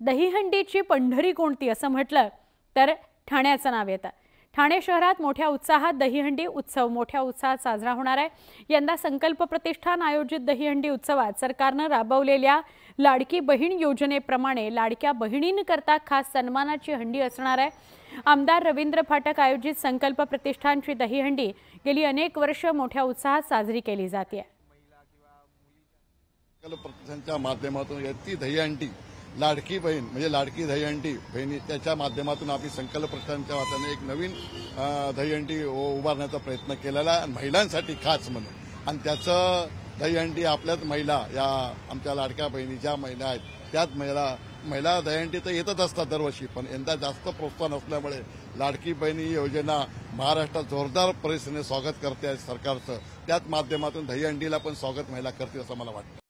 दहीहंडीची पंढरी कोणती असं म्हटलं तर ठाण्याचं नाव येतं। ठाणे शहरात मोठ्या उत्साहात दहीहंडी उत्सव मोठ्या उत्साहात साजरा होणार आहे। यंदा संकल्प प्रतिष्ठान आयोजित दहीहंडी उत्सवात सरकारने राबवलेल्या लाडकी बहीण योजनेप्रमाणे लाडक्या बहिणींकरता खास सन्मानाची हंडी असणार आहे। आमदार रवींद्र फाटक आयोजित संकल्प प्रतिष्ठानची दहीहंडी गेली अनेक वर्ष मोठ्या उत्साहात साजरी केली जाते। संकल्प प्रतिष्ठानच्या माध्यमातून ती दहीहंडी लाडकी बहीण म्हणजे लाडकी दहीहंडी बहिणी त्याच्या माध्यमातून आपली संकल्प प्रतिष्ठानच्या वतीने एक नवीन दहीहंडी उभारण्याचा प्रयत्न केलेला आहे महिलांसाठी खास म्हणून। आणि त्याचं दहीहंडी आपल्याच महिला या आमच्या लाडक्या बहिणी ज्या महिला आहेत त्याच महिला दहीहंडी तर येतच असतात दरवर्षी, पण यंदा जास्त प्रोत्साहन असल्यामुळे लाडकी बहिणी योजना महाराष्ट्रात जोरदार परिस्थितीने स्वागत करते आहे सरकारचं। त्याच माध्यमातून दहीहंडीला पण स्वागत महिला करतील असं मला वाटतं।